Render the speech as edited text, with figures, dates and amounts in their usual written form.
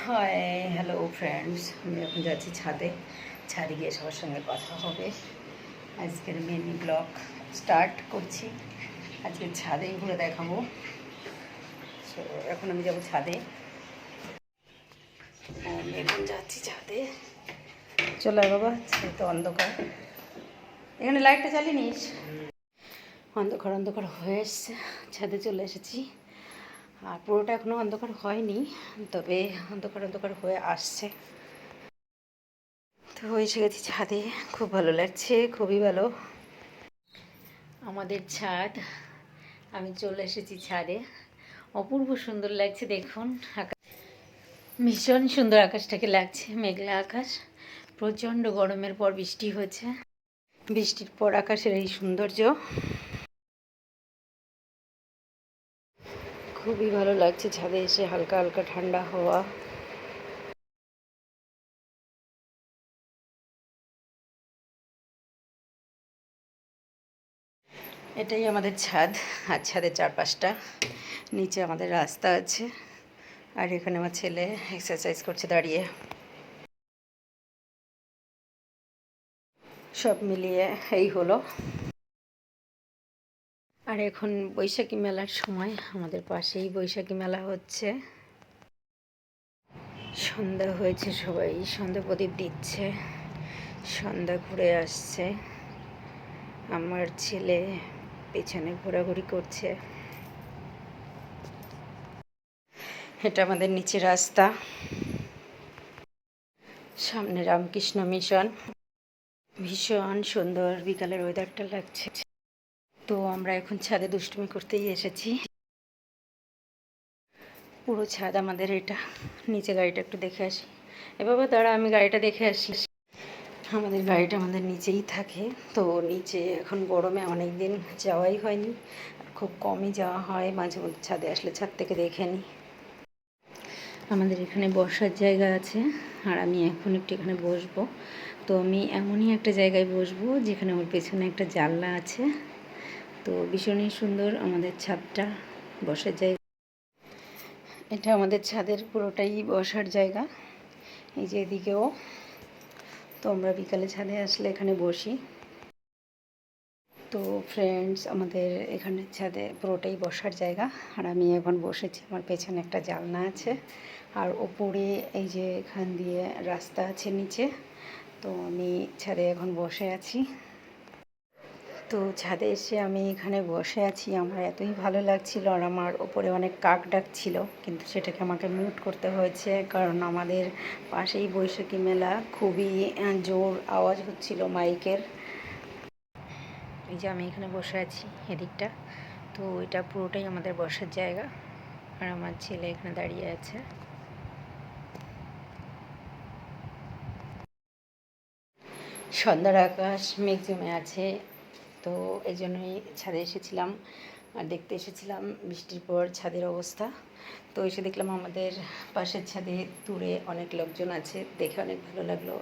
High, hello friends. আমি এখন যাচ্ছি ছাদে। ছাদে গিয়ে সবার সঙ্গে কথা হবে। আজকের মিনি ব্লগ স্টার্ট করছি। আজকে ছাদে ঘুরে দেখাবো। সো এখন আমি যাব ছাদে। আমি এখন যাচ্ছি ছাদে। চলো বাবা, ছাদে তো অন্ধকার। এখানে লাইটটা চালিয়ে নিস। অন্ধকার অন্ধকার হয়ে এসছে, ছাদে চলে এসেছি। আর পুরোটা এখনও অন্ধকার হয়নি, তবে অন্ধকার অন্ধকার হয়ে আসছে। তো এসে গেছি ছাদে। খুব ভালো লাগছে, খুবই ভালো। আমাদের ছাদ, আমি চলে এসেছি ছাদে। অপূর্ব সুন্দর লাগছে দেখুন। ভীষণ সুন্দর আকাশটাকে লাগছে, মেঘলা আকাশ। প্রচণ্ড গরমের পর বৃষ্টি হয়েছে, বৃষ্টির পর আকাশের এই সৌন্দর্য খুবই ভালো লাগছে। ছাদে এসে হালকা হালকা ঠান্ডা হাওয়া। এটাই আমাদের ছাদ। আর ছাদের চারপাশটা, নিচে আমাদের রাস্তা আছে। আর এখানে আমার ছেলে এক্সারসাইজ করছে দাঁড়িয়ে। সব মিলিয়ে এই হলো। আর এখন বৈশাখী মেলার সময়, আমাদের পাশেই বৈশাখী মেলা হচ্ছে। সন্ধ্যা হয়েছে, সবাই সন্ধ্যা প্রদীপ দিচ্ছে, সন্ধ্যা ঘুরে আসছে। আমার ছেলে পেছনে ঘোরাঘুরি করছে। এটা আমাদের নিচে রাস্তা, সামনে রামকৃষ্ণ মিশন। ভীষণ সুন্দর বিকালের ওয়েদারটা লাগছে। তো আমরা এখন ছাদে দুষ্টুমি করতেই এসেছি। পুরো ছাদ আমাদের এটা। নিচে গাড়িটা একটু দেখে আসি। এ বাবা দাঁড়া, আমি গাড়িটা দেখে আসি। আমাদের গাড়িটা আমাদের নিচেই থাকে। তো নিচে এখন গরমে অনেক দিন যাওয়াই হয়নি, আর খুব কমই যাওয়া হয়। মাঝে মধ্যে ছাদে আসলে ছাদ থেকে দেখে নিই। আমাদের এখানে বসার জায়গা আছে, আর আমি এখন একটু এখানে বসবো। তো আমি এমনই একটা জায়গায় বসবো যেখানে আমার পেছনে একটা জানলা আছে। তো ভীষণই সুন্দর আমাদের ছাদটা, বসার জায়গা। এটা আমাদের ছাদের পুরোটাই বসার জায়গা। এই যে এদিকেও। তো আমরা বিকালে ছাদে আসলে এখানে বসি। তো ফ্রেন্ডস, আমাদের এখানে ছাদে পুরোটাই বসার জায়গা। আর আমি এখন বসেছি, আমার পেছনে একটা জানলা আছে। আর ওপরে এই যে এখান দিয়ে রাস্তা আছে নিচে। তো আমি ছাদে এখন বসে আছি। তো ছাদে এসে আমি এখানে বসে আছি, আমার এতই ভালো লাগছিল। আর আমার ওপরে অনেক কাক ডাকছিল, কিন্তু সেটাকে আমাকে মিউট করতে হয়েছে, কারণ আমাদের পাশেই বৈশাখী মেলা। খুবই জোর আওয়াজ হচ্ছিল মাইকের। এই যে আমি এখানে বসে আছি এদিকটা। তো এটা পুরোটাই আমাদের বসার জায়গা। আর আমার ছেলে এখানে দাঁড়িয়ে আছে। সন্ধ্যার আকাশ মেঘ জমে আছে। তো এই জন্যই ছাদে এসেছিলাম, আর দেখতে এসেছিলাম বৃষ্টির পর ছাদের অবস্থা। তো এসে দেখলাম আমাদের পাশের ছাদে দূরে অনেক লোকজন আছে, দেখে অনেক ভালো লাগলো।